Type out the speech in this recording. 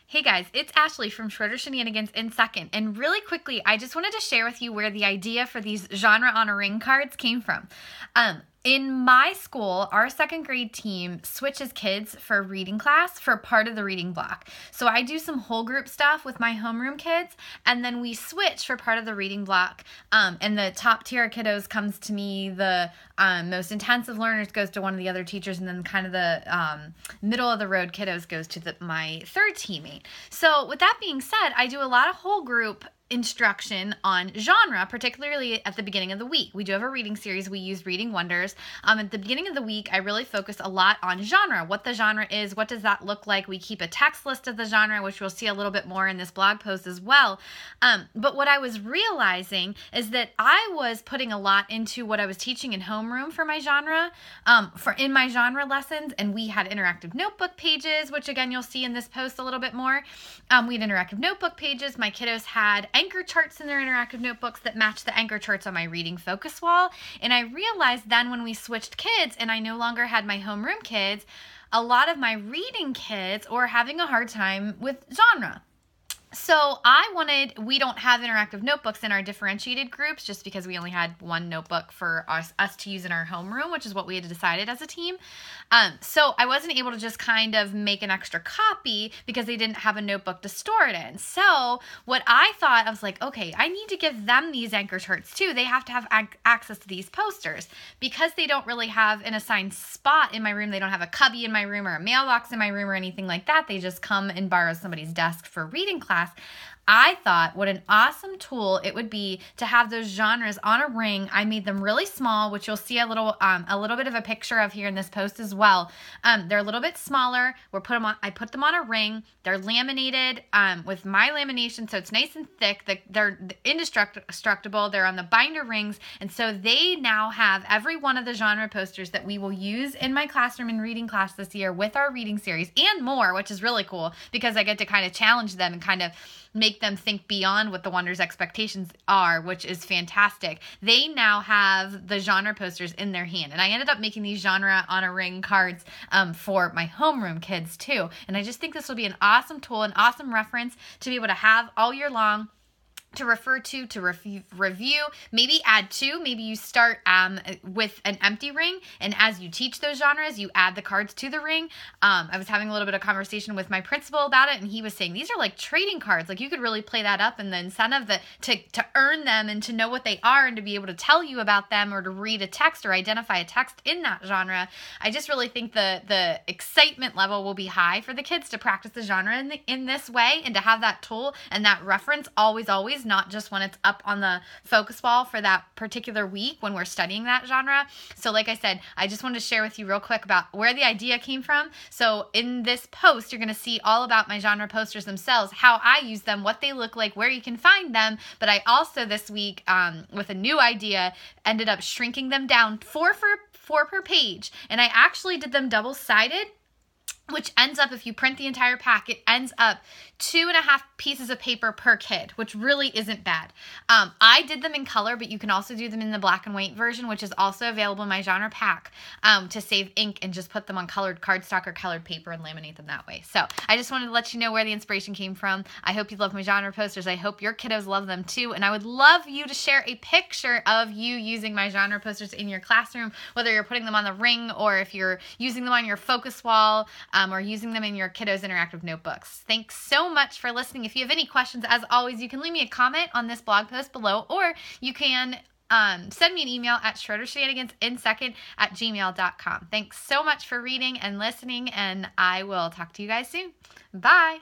Hey guys, it's Ashley from Shorter Shenanigans in Second, and really quickly, I just wanted to share with you where the idea for these genre on a ring cards came from. In my school, our second grade team switches kids for reading class for part of the reading block. So I do some whole group stuff with my homeroom kids, and then we switch for part of the reading block. And the top tier kiddos comes to me, the most intensive learners goes to one of the other teachers, and then kind of the middle of the road kiddos goes to my third teammate. So with that being said, I do a lot of whole group instruction on genre, particularly at the beginning of the week. We do have a reading series. We use Reading Wonders. At the beginning of the week, I really focus a lot on genre, what the genre is, what does that look like. We keep a text list of the genre, which we'll see a little bit more in this blog post as well. But what I was realizing is that I was putting a lot into what I was teaching in homeroom for my genre, in my genre lessons, and we had interactive notebook pages, which again, you'll see in this post a little bit more. We had interactive notebook pages. My kiddos had anchor charts in their interactive notebooks that match the anchor charts on my reading focus wall. And I realized then when we switched kids and I no longer had my homeroom kids, a lot of my reading kids were having a hard time with genre. So we don't have interactive notebooks in our differentiated groups just because we only had one notebook for us to use in our homeroom, which is what we had decided as a team. So I wasn't able to just kind of make an extra copy because they didn't have a notebook to store it in. So what I thought, I was like, okay, I need to give them these anchor charts too. They have to have access to these posters because they don't really have an assigned spot in my room. They don't have a cubby in my room or a mailbox in my room or anything like that. They just come and borrow somebody's desk for reading class. I thought what an awesome tool it would be to have those genres on a ring. I made them really small, which you'll see a little bit of a picture of here in this post as well. They're a little bit smaller. I put them on a ring. They're laminated with my lamination, so it's nice and thick. They're indestructible. They're on the binder rings, and so they now have every one of the genre posters that we will use in my classroom in reading class this year with our reading series and more, which is really cool because I get to kind of challenge them and kind of make them think beyond what the Wonders' expectations are, which is fantastic. They now have the genre posters in their hand. And I ended up making these genre on a ring cards for my homeroom kids too. And I just think this will be an awesome tool, an awesome reference to be able to have all year long, to refer to review, maybe add to. Maybe you start with an empty ring, and as you teach those genres, you add the cards to the ring. I was having a little bit of conversation with my principal about it, and he was saying these are like trading cards. Like you could really play that up, and the incentive to earn them and to know what they are and to be able to tell you about them or to read a text or identify a text in that genre. I just really think the excitement level will be high for the kids to practice the genre in this way and to have that tool and that reference always, not just when it's up on the focus wall for that particular week when we're studying that genre. So like I said, I just wanted to share with you real quick about where the idea came from. So in this post, you're going to see all about my genre posters themselves, how I use them, what they look like, where you can find them. But I also this week, with a new idea, ended up shrinking them down four per page. And I actually did them double-sided, which ends up, if you print the entire pack, it ends up 2.5 pieces of paper per kid, which really isn't bad. I did them in color, but you can also do them in the black and white version, which is also available in my genre pack, to save ink and just put them on colored cardstock or colored paper and laminate them that way. So I just wanted to let you know where the inspiration came from. I hope you love my genre posters. I hope your kiddos love them too. And I would love you to share a picture of you using my genre posters in your classroom, whether you're putting them on the ring or if you're using them on your focus wall, or using them in your kiddos' interactive notebooks. Thanks so much for listening. If you have any questions, as always, you can leave me a comment on this blog post below, or you can send me an email at shortershenanigansinsecond@gmail.com. Thanks so much for reading and listening, and I will talk to you guys soon. Bye.